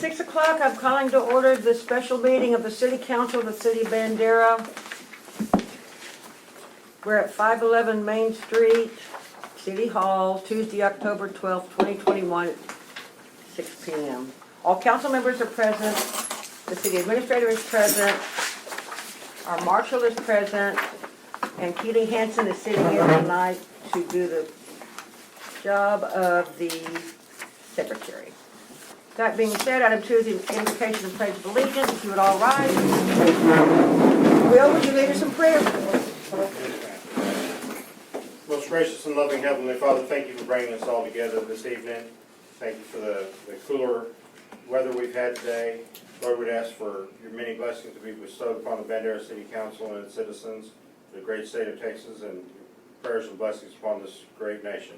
6 o'clock, I'm calling to order the special meeting of the City Council of the City of Bandera. We're at 511 Main Street, City Hall, Tuesday, October 12th, 2021, at 6 p.m. All council members are present. The city administrator is present. Our marshal is present. And Keely Hansen is sitting in tonight to do the job of the secretary. That being said, item 2 is the invocation of pledge of allegiance. If you would all rise. Will, would you lead us in prayer? Most gracious and loving Heavenly Father, thank you for bringing us all together this evening. Thank you for the cooler weather we've had today. Lord, we'd ask for your many blessings to be bestowed upon the Bandera City Council and its citizens, the great state of Texas, and prayers and blessings upon this great nation.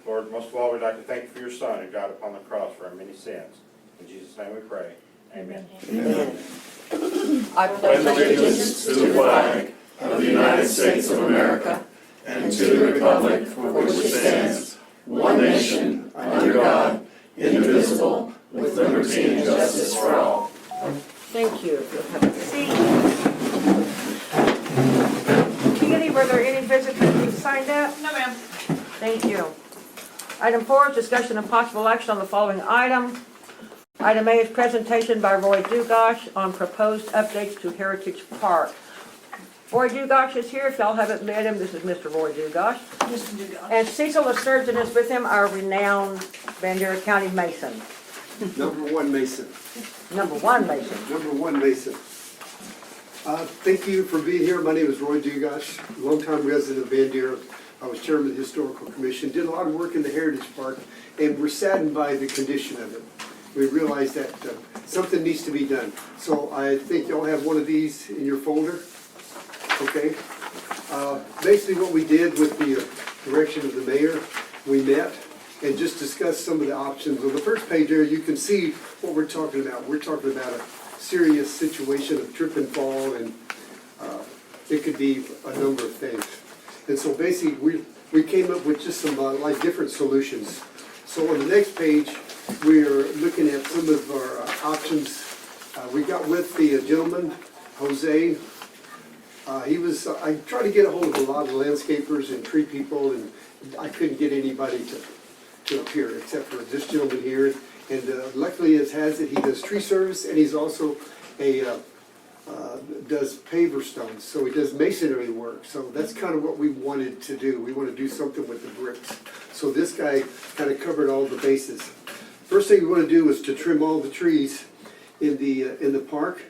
Lord, most of all, we'd like to thank you for your Son who died upon the cross for our many sins. In Jesus' name we pray. Amen. Amen. I pledge allegiance to the flag of the United States of America and to the republic for which it stands, one nation, under God, indivisible, with liberty and justice for all. Thank you. If you'll have a seat. Keely, were there any visitors who signed up? No, ma'am. Thank you. Item 4 is discussion and possible action on the following item. Item A is presentation by Roy Dugash on proposed updates to Heritage Park. Roy Dugash is here. If y'all haven't met him, this is Mr. Roy Dugash. Mr. Dugas. And Cecil LaSturgeon is with him, our renowned Bandera County Mason. Number one Mason. Number 1 Mason. Number one Mason. Thank you for being here. My name is Roy Dugash, longtime resident of Bandera. I was chairman of the Historical Commission, did a lot of work in the Heritage Park, and we're saddened by the condition of it. We realize that something needs to be done. So I think y'all have one of these in your folder. Okay. Basically what we did with the direction of the mayor, we met and just discussed some of the options. On the first page there, you can see what we're talking about. We're talking about a serious situation of trip and fall, and it could be a number of things. And so basically we came up with just some like different solutions. So on the next page, we're looking at some of our options. We got with the gentleman, Jose. I tried to get a hold of a lot of landscapers and tree people, and I couldn't get anybody to appear except for this gentleman here. And luckily, as has it, he does tree service, and he's also does paver stones. So he does masonry work. So that's kind of what we wanted to do. We want to do something with the bricks. So this guy kind of covered all the bases. First thing we want to do is to trim all the trees in the park,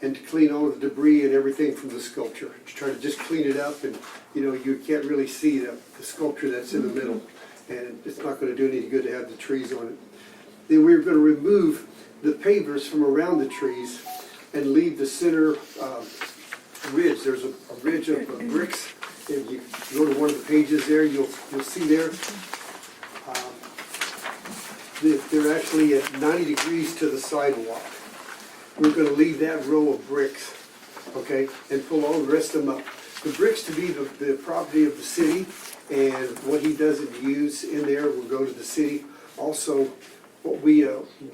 and to clean all the debris and everything from the sculpture. To try to just clean it up, and you can't really see the sculpture that's in the middle, and it's not going to do any good to have the trees on it. Then we're going to remove the pavers from around the trees and leave the center ridge. There's a ridge of bricks. If you go to one of the pages there, you'll see there. They're actually at 90 degrees to the sidewalk. We're going to leave that row of bricks, okay, and pull all the rest of them up. The bricks to be the property of the city, and what he doesn't use in there will go to the city. Also, what we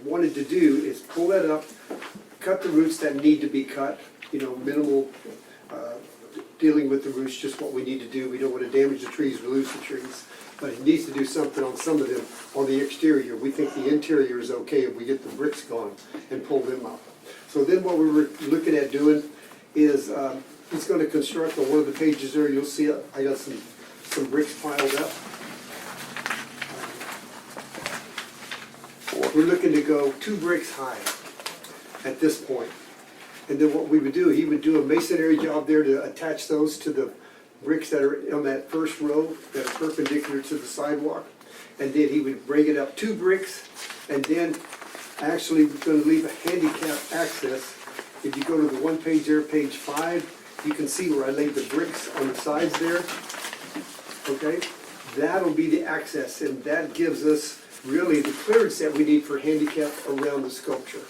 wanted to do is pull that up, cut the roots that need to be cut, minimal dealing with the roots, just what we need to do. We don't want to damage the trees, we lose the trees. But it needs to do something on some of them on the exterior. We think the interior is okay if we get the bricks gone and pull them up. So then what we were looking at doing is he's going to construct on one of the pages there. You'll see I got some bricks piled up. We're looking to go 2 bricks high at this point. And then what we would do, he would do a masonry job there to attach those to the bricks that are on that first row that are perpendicular to the sidewalk. And then he would bring it up 2 bricks, and then actually we're going to leave a handicap access. If you go to the one page there, page 5, you can see where I laid the bricks on the sides there. Okay, that'll be the access, and that gives us really the clearance that we need for handicap around the sculpture.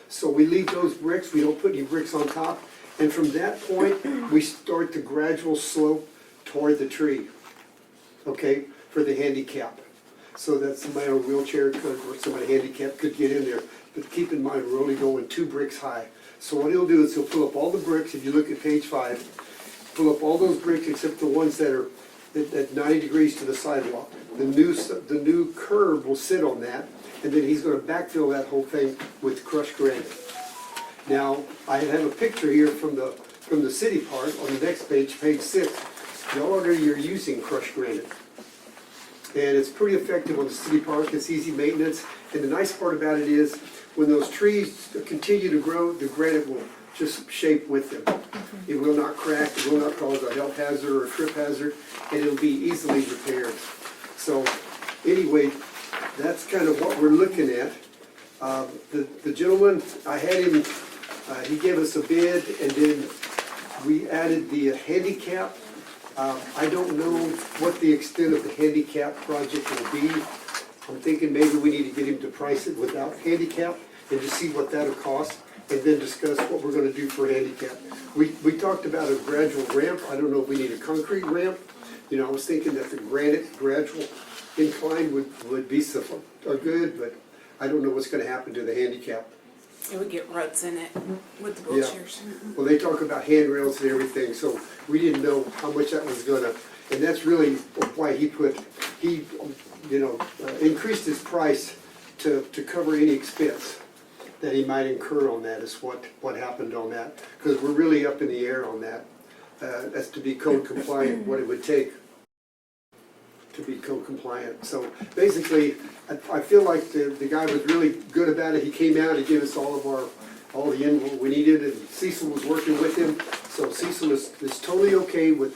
So we leave those bricks, we don't put any bricks on top, and from that point we start the gradual slope toward the tree, okay, for the handicap. so that somebody in a wheelchair could, or somebody handicapped could get in there. But keep in mind, we're only going 2 bricks high. So what he'll do is he'll pull up all the bricks, if you look at page 5, pull up all those bricks except the ones that are at 90 degrees to the sidewalk. The new curb will sit on that, and then he's gonna backfill that whole thing with crushed granite. Now, I have a picture here from the city part on the next page, page 6. Y'all are using crushed granite. And it's pretty effective on the city park, it's easy maintenance. And the nice part about it is, when those trees continue to grow, the granite will just shape with them. It will not crack, it will not cause a health hazard or a trip hazard, and it'll be easily repaired. So, anyway, that's kind of what we're looking at. The gentleman, I had him, he gave us a bid, and then we added the handicap. I don't know what the extent of the handicap project will be. I'm thinking maybe we need to get him to price it without handicap and just see what that'll cost, and then discuss what we're gonna do for handicap. We talked about a gradual ramp. I don't know if we need a concrete ramp. You know, I was thinking that the granite gradual incline would be good, but I don't know what's gonna happen to the handicap. It would get ruts in it with the Yeah. wheelchairs. Well, they talk about handrails and everything, so we didn't know how much that was gonna, and that's really why he increased his price to cover any expense that he might incur on that, is what happened on that. Because we're really up in the air on that. That's to be code compliant, what it would take to be code compliant. So basically, I feel like the guy was really good about it. He came out, he gave us all the input we needed, and Cecil was working with him. So Cecil is totally okay with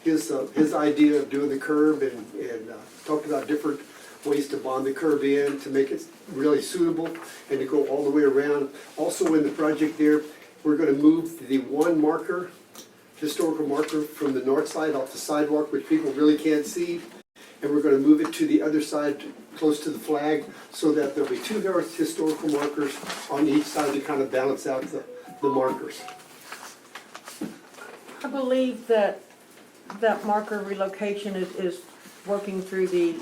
his idea of doing the curb, and talked about different ways to bond the curb in to make it really suitable and to go all the way around. Also in the project there, we're gonna move the one marker, historical marker, from the north side off the sidewalk, which people really can't see. And we're gonna move it to the other side, close to the flag, so that there'll be 2 historical markers on each side to kind of balance out the markers. I believe that marker relocation is working through the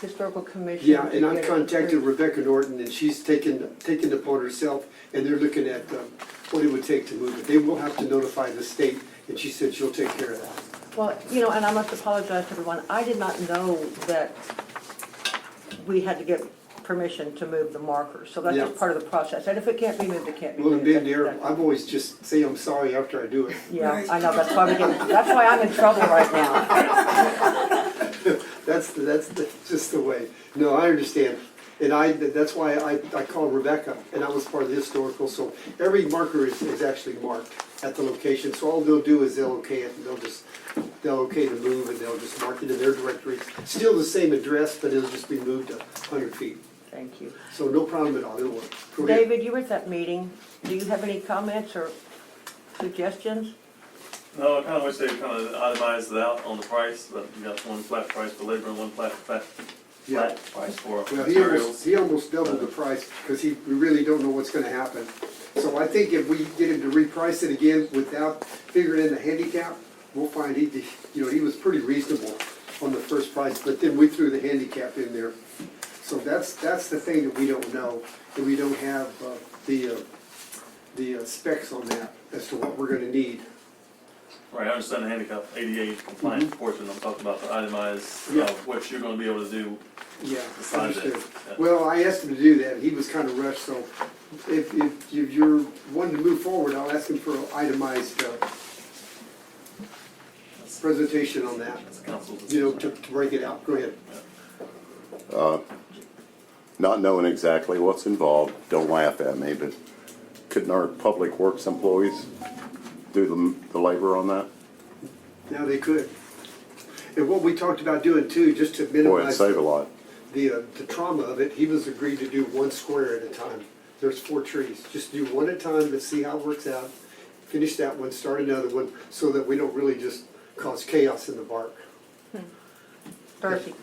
historical commission. Yeah, and to I've get it contacted approved. Rebecca Norton, and she's taken it upon herself, and they're looking at what it would take to move it. They will have to notify the state, and she said she'll take care of that. Well, and I must apologize to everyone, I did not know that we had to get permission to move the markers, so that's Yeah. just part of the process, and if it can't be moved, it can't be Well, moved. in Bandera, I've always just say I'm sorry after I do it. Yeah, I know, that's why I'm in trouble right now. That's just the way. No, I understand. And that's why I called Rebecca, and I was part of the historical, so every marker is actually marked at the location. So all they'll do is they'll okay it, and they'll okay the move, and they'll just mark it in their directory. Still the same address, but it'll just be moved 100 feet. Thank you. So no problem at all, it'll work. Go ahead. David, you were at that meeting, do you have any comments or suggestions? No, I kind of wish they kind of itemized it out on the price, but you got one flat price for labor and one flat Yeah. price for Well, materials. he almost doubled the price, because we really don't know what's gonna happen. So I think if we get him to reprice it again without figuring in the handicap, we'll find he was pretty reasonable on the first price, but then we threw the handicap in there. So that's the thing that we don't know, and we don't have the specs on that as to what we're gonna need. Right, I understand the handicap ADA compliant portion, I'm talking about the itemized, Yeah. what you're gonna be able to do Yeah, besides it. understood. Well, I asked him to do that, he was kind of rushed, so if you're wanting to move forward, I'll ask him for an itemized presentation on that, That's council's to decision. break it out. Go ahead. Not knowing exactly what's involved, don't laugh at me, but couldn't our public works employees do the labor on that? Now they could. And what we talked about doing too, just to Boy, it'd minimize save a lot. the trauma of it, he was agreed to do 1 square at a time. There's 4 trees, just do 1 at a time, let's see how it works out. Finish that one, start another one, so that we don't really just cause chaos in the bark. Darcy?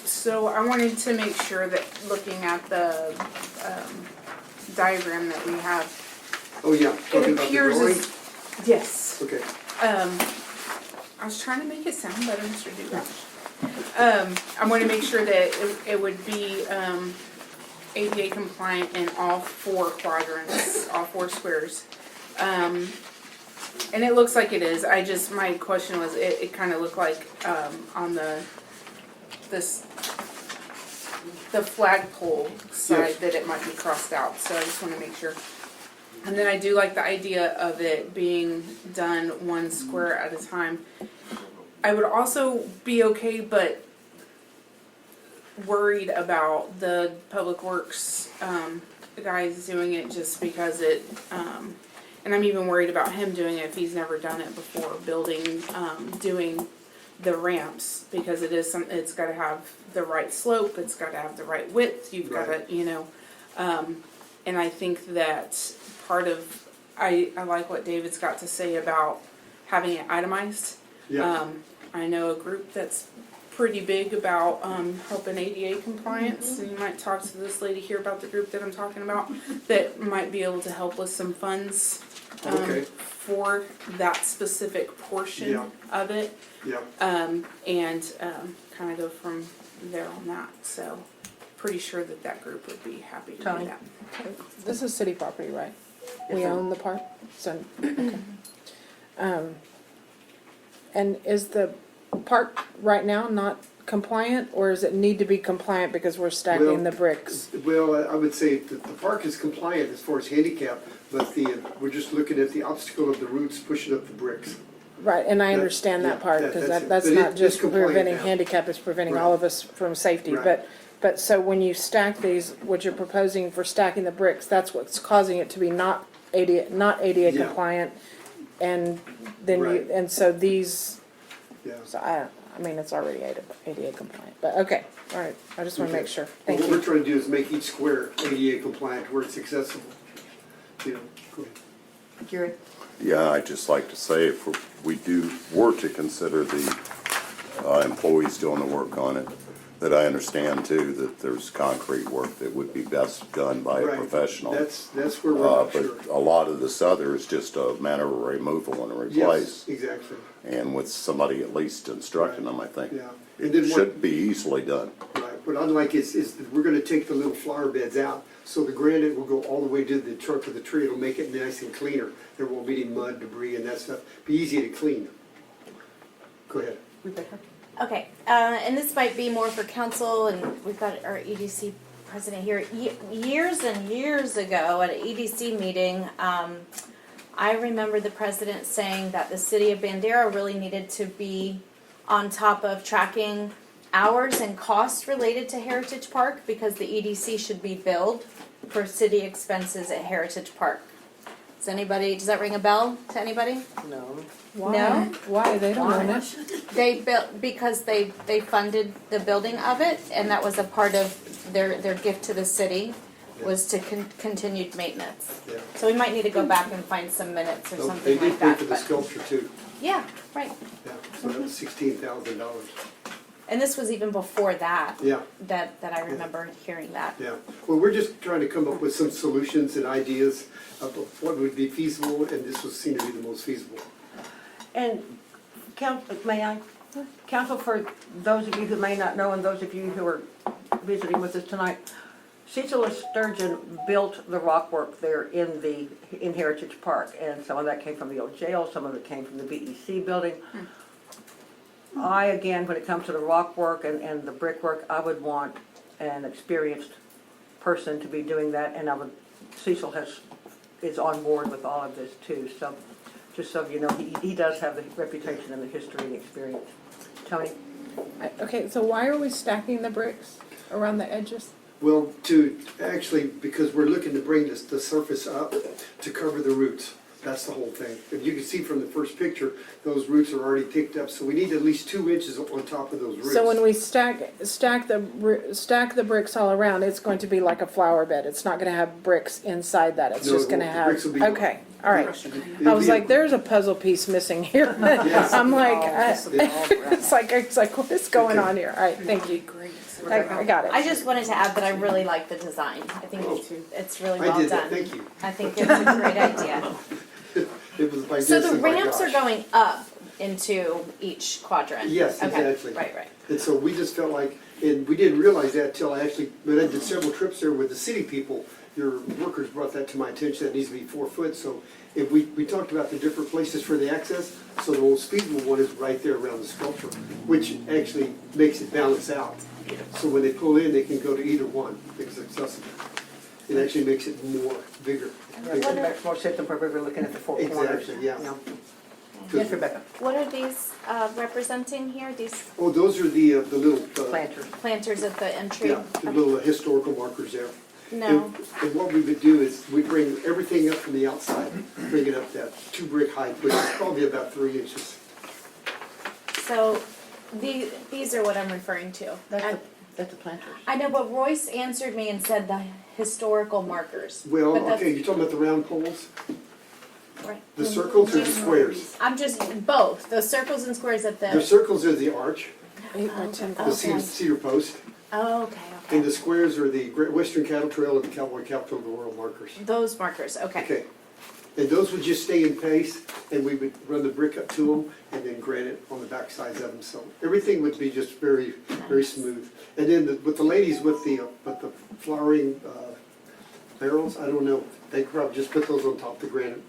So I wanted to make sure that looking at the diagram that we have, Oh, yeah, it talking about the appears drawing? as, yes. Okay, I was trying to make it sound better, Mr. Dugas. I want to make sure that it would be, ADA compliant in all 4 quadrants, all 4 squares. And it looks like it is, my question was, it kind of looked like, on the flagpole side Yes. that it might be crossed out, so I just want to make sure. And then I do like the idea of it being done 1 square at a time. I would also be okay, but worried about the Public Works guys doing it just because it, and I'm even worried about him doing it if he's never done it before, doing the ramps, because it's gotta have the right slope, it's gotta have the right width, you've gotta, and I think that part of, I like what David's got to say about having it itemized. Yeah. I know a group that's pretty big about helping ADA compliance, and you might talk to this lady here about the group that I'm talking about, that might be able to help with some funds Okay. for that specific portion Yeah. of it, Yeah. and kind of go from there on that. So pretty sure that group would be happy to Tony? do that. This is city property, right? We Yes, ma'am. own the park, so, okay. And is the park right now not compliant, or does it need to be compliant because we're stacking Well, the bricks? Well, I would say that the park is compliant as far as handicap, but we're just looking at the obstacle of the roots pushing up the bricks. Right, and I That- understand yeah, that part, that- because that's it. that's But not it's just compliant preventing now. handicap, it's preventing Right. all of us from safety. Right. But so when you stack these, what you're proposing for stacking the bricks, that's what's causing it to be not ADA Yeah. compliant, and then Right. you, and so these, Yeah. so I mean, it's already ADA compliant, but okay, all right, I just wanna Okay. make sure, Well, thank what we're you. trying to do is make each square ADA compliant where it's accessible. Go ahead. Jerry? Yeah, I'd just like to say, if we were to consider the employees doing the work on it, that I understand too, that there's concrete work that would be best done by a Right. professional. That's where we're not But sure. a lot of this other is just a matter of removal and Yes, replace. exactly, And with somebody at least instructing them, I think yeah. And then it what, should be easily done. right, what I'd like is that we're gonna take the little flower beds out, so the granite will go all the way to the trunk of the tree, it'll make it nice and cleaner. There won't be any mud, debris, and that stuff, be easy to clean. Go ahead. Rebecca? Okay, and this might be more for council, and we've got our EDC president here. Years and years ago at an EDC meeting, I remember the president saying that the city of Bandera really needed to be on top of tracking hours and costs related to Heritage Park, because the EDC should be billed for city expenses at Heritage Park. Does that ring a bell to anybody? No. Why? No? Why, they don't own it? They built, because they funded the building of it, and that was a part of their gift to the city, was to continued maintenance. Yeah. So we might need to go back and find some minutes or They something did like pay that, for the but, sculpture too, yeah, right. yeah, so that was $16,000. And this was even before that, Yeah, that I remember hearing that. yeah. Well, we're just trying to come up with some solutions and ideas of what would be feasible, and this was seen to be the most feasible. And may I? Council, for those of you who may not know and those of you who are visiting with us tonight, Cecil Sturgeon built the rock work there in Heritage Park, and some of that came from the old jail, some of it came from the BEC building. Again, when it comes to the rock work and the brickwork, I would want an experienced person to be doing that, and Cecil is on board with all of this too, so just so you know, he does have the reputation and the history and experience. Tony? Okay, so why are we stacking the bricks around the edges? Well, because we're looking to bring the surface up to cover the roots. That's the whole thing. And you can see from the first picture, those roots are already picked up, so we need at least 2 inches on top of those roots. So when we stack the bricks all around, it's going to be like a flower bed. It's not going to have bricks inside that. It's No, just going to the have. bricks will be- Okay, all right. It'll I was be a- like, there's a puzzle piece missing here. Yes. I'm like, it's like what is going on here? All right, thank you. I got it. I just wanted to add that I really like the design. I think it's really well I did done. that, thank you. I think it's a great idea. It was by So Jensen, the by ramps are Josh. going up into each quadrant? Yes, Okay, exactly. right. And so we just felt like, and we didn't realize that till I did several trips there with the city people. Your workers brought that to my attention, that needs to be 4 foot. So if we talked about the different places for the access, so the old Speedwell one is right there around the sculpture, which actually makes it balance out. So when they pull in, they can go to either one, because it's accessible. It actually makes it more bigger. Yeah, it makes more sense than where we were looking at the four corners. Exactly, yeah. Yes, Rebecca, What are these representing here? These Oh, those are the little, planters. planters at the entry? yeah, the little historical markers there. No. And what we would do is we bring everything up from the outside, bring it up that 2 brick height, which is probably about 3 inches. So these are what I'm referring to. That's the planters. I know, but Royce answered me and said the historical markers. Well, But that's- okay, you're talking about the round poles, Right. the circles or the squares? I'm just, both, the circles and squares at The the, circles are the arch, 8 by 10. the cedar post, oh, okay, and the okay. squares are the Great Western Cattle Trail and the Cowboy Capital Royal markers. Those markers, okay. Okay, and those would just stay in place, and we would run the brick up to them, and then granite on the back sides of them, so everything would be just very, very smooth. And then with the ladies with the flowering barrels, I don't know, they could probably just put those on top of the granite.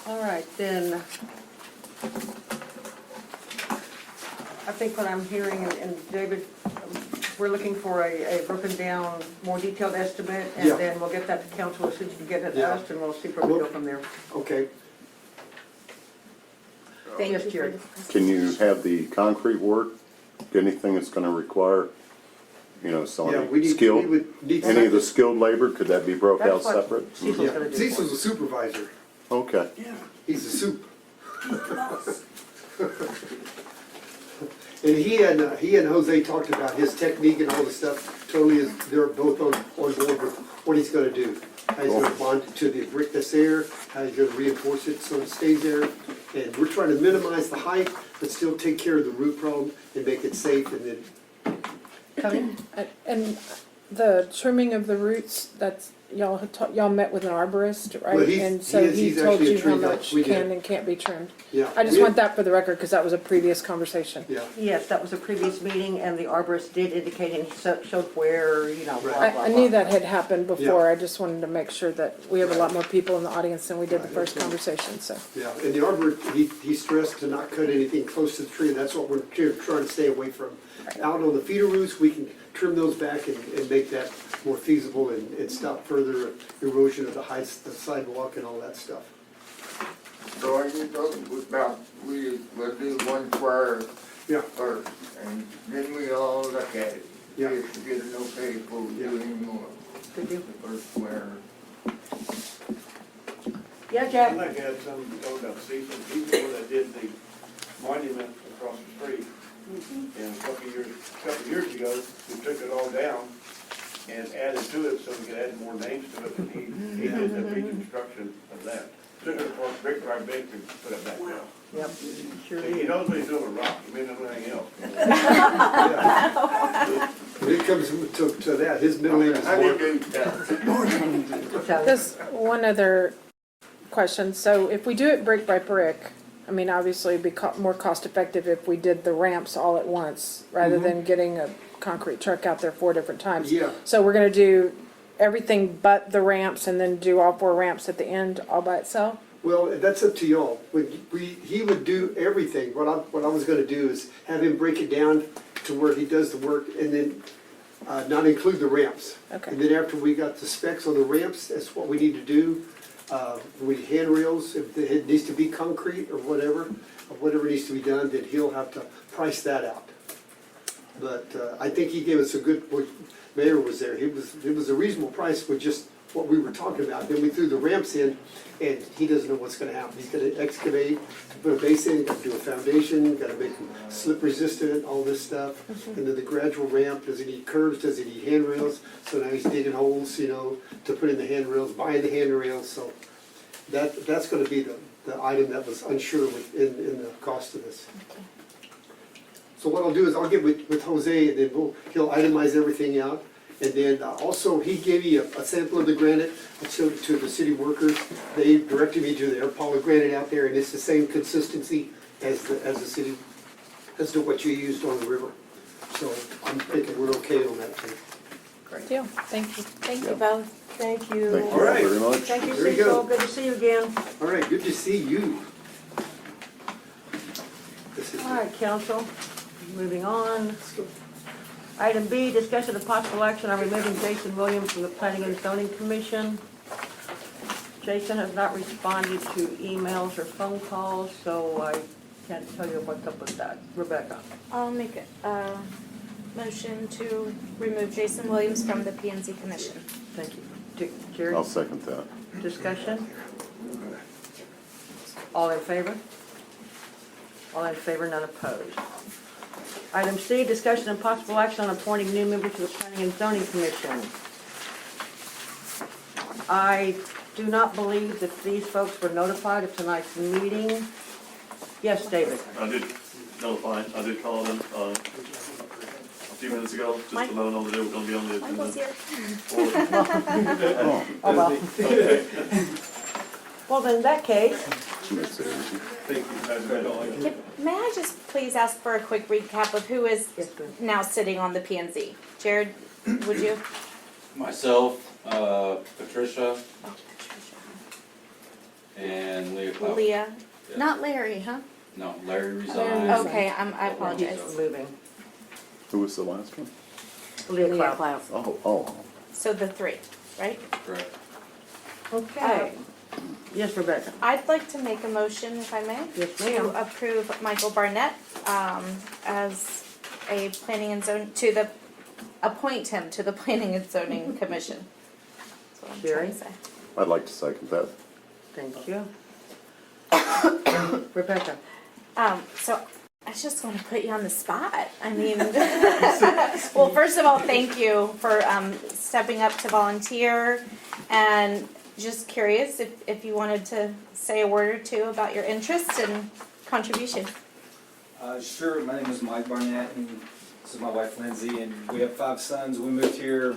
All right, then, I think what I'm hearing, and David, we're looking for a broken down, more detailed estimate, and Yeah. then we'll get that to council as soon as you get it to Yeah. us, and we'll see where we go from there. Okay, Thank Yes, you for Jerry. the Can you have the concrete work, anything that's gonna require, yeah, some we skilled, would need. any of the skilled labor, could that be broke out That's what separate? Cecil's Yeah, gonna do. Cecil's a supervisor, Okay, he's a soup. And he and Jose talked about his technique and all the stuff, totally is, they're both on board with what he's gonna do. How he's gonna bond it to the brick that's there, how he's gonna reinforce it so it stays there. And we're trying to minimize the height, but still take care of the root problem and make it safe, and then, Tony? And the trimming of the roots, that's, y'all met with an arborist, Well, right? he's- And so he is- he he's told actually a you how tree guy. much We did. can and can't be trimmed. yeah. I just want that for the record, because that was a previous conversation. Yeah, Yes, that was a previous meeting, and the arborist did indicate and showed where, you know, blah, blah, Right. blah. I knew that had happened before, I just wanted to make sure that we have a lot more people in the audience than we did the first conversation, so. yeah, and the arborist, he stressed to not cut anything close to the tree, and that's what we're trying to stay away from. Out on the feeder roots, we can trim those back and make that more feasible and stop further erosion of the heights, the sidewalk and all that stuff. So are you talking about, we'll do one square Yeah, first, and then we all look at it? Yeah. Just to get an okay before we do any more, Did you? the first square. Yeah, I'd Jack? like to add something to talk about Cecil. He's the one that did the monument across the street. And a couple of years ago, we took it all down and added to it so we could add more names to it. And he did the reconstruction of that. Took it apart brick by brick and put it back down. Yep, sure He did. knows what he's doing with rock. He may not know anything else. when it comes to that, his middle name is How do you Mark. do that? So, Just one other question, so if we do it brick by brick, I mean, obviously it'd be more cost effective if we did the ramps all at once, rather than getting a concrete truck out there 4 different times. Yeah. So we're gonna do everything but the ramps and then do all 4 ramps at the end all by itself? Well, that's up to y'all. He would do everything. What I was gonna do is have him break it down to where he does the work and then not include the ramps. Okay. And then after we got the specs on the ramps, that's what we need to do. We handrails, if it needs to be concrete or whatever needs to be done, then he'll have to price that out. But I think he gave us a good, Mayor was there, it was a reasonable price with just what we were talking about. Then we threw the ramps in, and he doesn't know what's gonna happen. He's gonna excavate, put a base in, gotta do a foundation, gotta make them slip resistant, all this stuff. And then the gradual ramp, does he need curves, does he need handrails? So now he's digging holes, you know, to put in the handrails, buying the handrails, so that's gonna be the item that was unsure in the cost of this. So what I'll do is I'll get with Jose, and then he'll itemize everything out, And then also, he gave me a sample of the granite, I showed it to the city workers. They directed me to the Air Apollo granite out there, and it's the same consistency as the city, as to what you used on the river. So I'm thinking we're okay on that too. Great deal, thank you. Thank you both. Thank you. Thank All right. you very much. Thank you, There you Cecil. go. Good to see you again. All right, good to see you. This is- All right, council, moving on. Item B, discussion of possible action on removing Jason Williams from the Planning and Zoning Commission. Jason has not responded to emails or phone calls, so I can't tell you what's up with that. Rebecca? I'll make a motion to remove Jason Williams from the P&Z Commission. Thank you. Jerry? I'll second that. Discussion? All in favor? All in favor, none opposed. Item C, discussion and possible action on appointing new member to the Planning and Zoning Commission. I do not believe that these folks were notified of tonight's meeting. Yes, David? I did notify, I did call them, a few minutes ago, just to let them know that they were gonna be on the agenda. Michael's here. Oh, well. Okay, Well, then in that case, That's it. thank you. May I just please ask for a quick recap of who is yes, ma'am. now sitting on the P&Z? Jared, would you? Myself, Patricia, Oh, Patricia. and Leah Cloud. Leah, Yeah. not Larry, huh? No, Larry Larry resigned. resigned. Okay, I apologize. He's moving. Who was the last one? Leah Cloud. Oh. So the three, right? Correct. Okay. Yes, Rebecca? I'd like to make a motion, if I may. Yes, To ma'am. approve Michael Barnett as a planning and zone, appoint him to the Planning and Zoning Commission. That's what I'm trying to say. I'd like to second that. Thank you. Rebecca? So I just want to put you on the spot. I mean, well, first of all, thank you for stepping up to volunteer, and just curious if you wanted to say a word or two about your interest and contribution. Sure, my name is Mike Barnett, and this is my wife Lindsay, and we have 5 sons. We moved here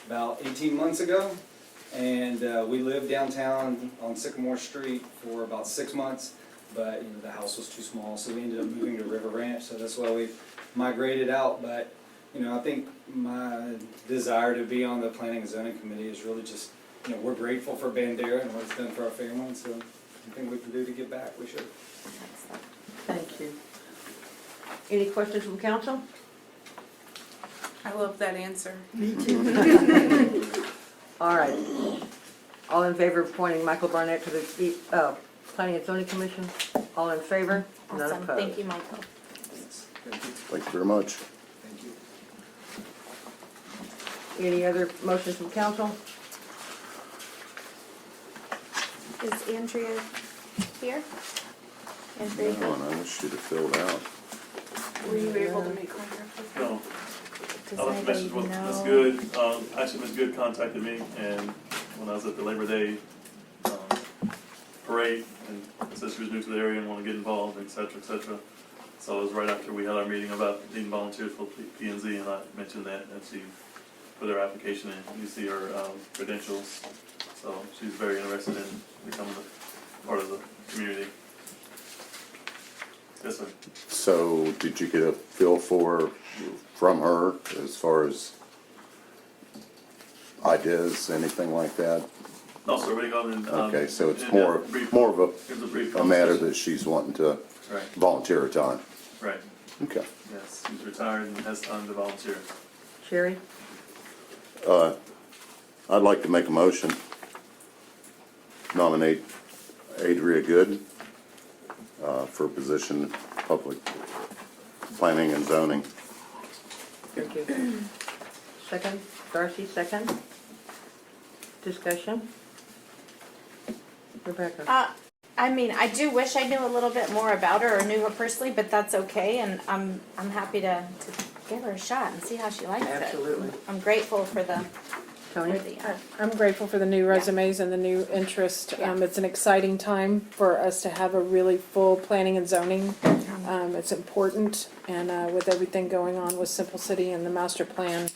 about 18 months ago, and we lived downtown on Sycamore Street for about 6 months, but the house was too small, so we ended up moving to River Ranch, so that's why we migrated out. But I think my desire to be on the Planning and Zoning Committee is really just, we're grateful for Bandera and what it's done for our family, and so anything we can do to give back, we should. Thank you. Any questions from council? I love that answer. All right. All in favor of appointing Michael Barnett to the Planning and Zoning Commission? All in favor? None Awesome, opposed. thank you, Michael. Thank you very much. Thank you. Any other motions from council? Is Andrea here? Andrea, No, and I wish she'd have filled out. Were you able to make contact with her? No, does I left a anybody message with Ms. know? Good, actually Ms. Good contacted me, and when I was at the Labor Day, parade, and said she was new to the area and wanted to get involved, et cetera, et cetera. So it was right after we had our meeting about needing volunteers for P&Z, and I mentioned that, and she put her application in. You see her credentials, so she's very interested in becoming a part of the community. Yes, sir. So did you get a feel from her as far as ideas, anything like that? No, sir, we got in. Okay, so it's in more a brief- of it was a brief a matter conversation. that she's wanting to Right, volunteer her time. right, Okay. yes, she's retired and has time to volunteer. Sherry? I'd like to make a motion, nominate Adria Good for position public planning and zoning. Thank you. Second, Darcy, second. Discussion? Rebecca? I mean, I do wish I knew a little bit more about her or knew her personally, but that's okay, and I'm happy to give her a shot and see how she likes it. Absolutely. I'm grateful for the, Tony? I'm grateful for the new resumes and the new interest. Yeah. It's an exciting time for us to have a really full planning and zoning It's important, and with everything going on with Simple City and the master plan,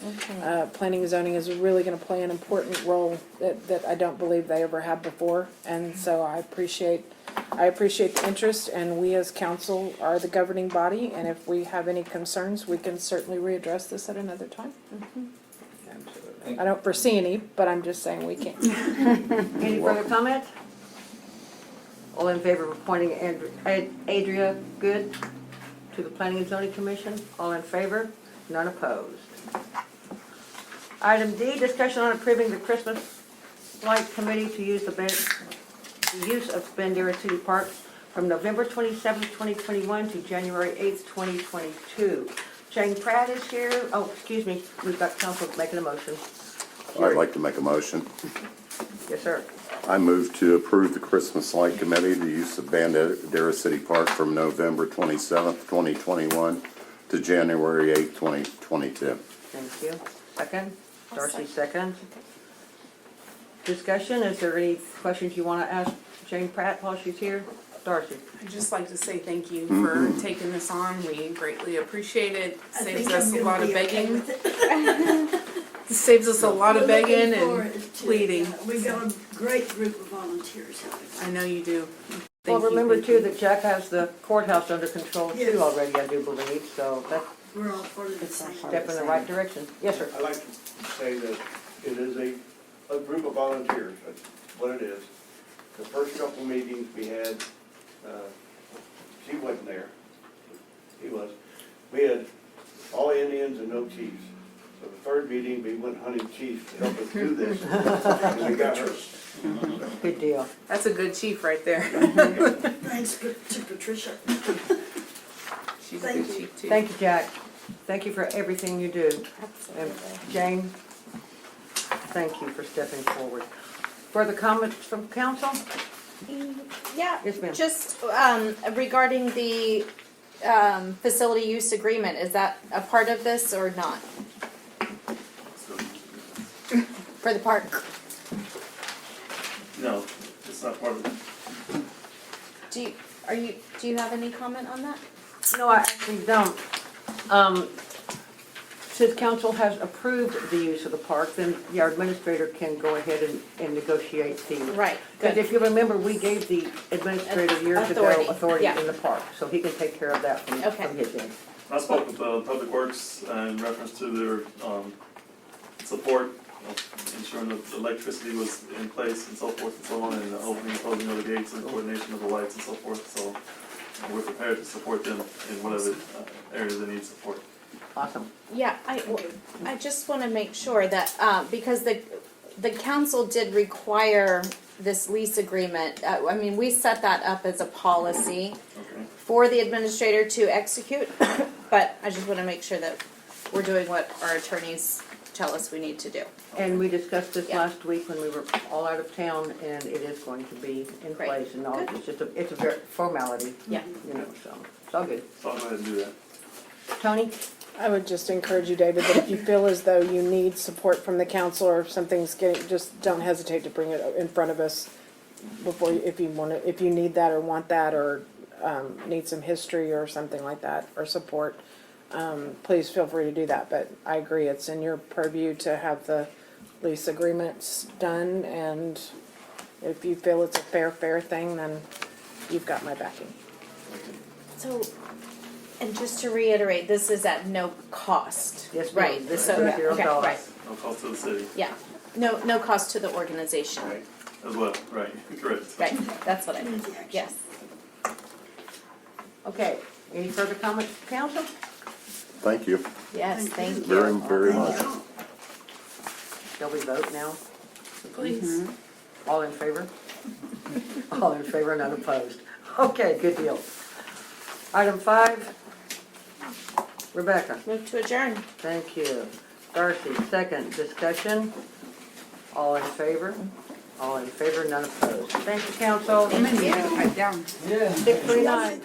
planning and zoning is really gonna play an important role that I don't believe they ever have before. And so I appreciate the interest, and we as council are the governing body, and if we have any concerns, we can certainly readdress this at another time. Absolutely. I don't foresee any, but I'm just saying we can't. Any further comments? All in favor of appointing Adria Good to the Planning and Zoning Commission? All in favor? None opposed. Item D, discussion on approving the Christmas Light Committee to use the use of Bandera City Park from November 27th, 2021 to January 8th, 2022. Jane Pratt is here. Oh, excuse me, we've got council making a motion. I'd like to make a motion. Yes, sir. I move to approve the Christmas Light Committee, the use of Bandera City Park from November 27th, 2021 to January 8th, 2022. Thank you. Second? Darcy seconds. Discussion, is there any questions you want to ask Jane Pratt while she's here? Darcy? I'd just like to say thank you for taking this on. We greatly appreciate it. Saves us a lot of begging. Saves us a lot of begging and pleading. We've got a great group of volunteers. I know you do. Well, Thank you, remember thank too you. that Jack has the courthouse under control Yes. too already, I do believe, so that's We're all part of the a same. step in the right direction. Yes, sir. I'd like to say that it is a group of volunteers, that's what it is. The first couple meetings we had, she wasn't there, he was. We had all Indians and no chiefs. So the third meeting, we went hunting chiefs to help us do this, and we got hurt. Good deal. That's a good chief right there. Thanks to Patricia. She's a Thank good you. chief too. Thank you, Jack. Thank you for everything you do. And Jane, thank you for stepping forward. Further comments from council? Yeah, Yes, ma'am. just regarding the facility use agreement, is that a part of this or not? For the park? No, it's not part of it. Do you have any comment on that? No, I actually don't. Since council has approved the use of the park, then our administrator can go ahead and negotiate the. Right, Because good. if you remember, we gave the administrator years ago Authority, authority yeah. in the park, so he can take care of that from Okay. his end. I spoke with Public Works in reference to their support of ensuring that the electricity was in place and so forth and so on, and the opening and closing of the gates and coordination of the lights and so forth. So we're prepared to support them in whatever areas they need support. Awesome. Yeah, I just want to make sure that, because the council did require this lease agreement, I mean, we set that up as a policy Okay. for the administrator to execute, but I just want to make sure that we're doing what our attorneys tell us we need to do. And we discussed this Yeah. last week when we were all out of town, and it is going to be in Great. place and all. Good. It's just it's a very formality. Yeah. You know, so it's all good. So I'll go ahead and do that. Tony? I would just encourage you, David, that if you feel as though you need support from the council or if something's getting, just don't hesitate to bring it in front of us before, if you need that or want that or need some history or something like that or support, please feel free to do that. But I agree, it's in your purview to have the lease agreements done, and if you feel it's a fair thing, then you've got my backing. So, and just to reiterate, this is at no cost. Yes, ma'am. Right, This is so, $0. okay, right, No cost to the city. yeah. No cost to the organization. Right. As well, right, correct. Right, that's what I meant, Easy action. yes. Okay. Any further comments from council? Thank you Yes, thank you. very much. Shall we vote now? Please. All in favor? All in favor, none opposed. Okay, good deal. Item 5. Rebecca, Move to adjourn. thank you. Darcy, second. Discussion? All in favor? All in favor, none opposed. Thank you, council. Pipe down. 6:39.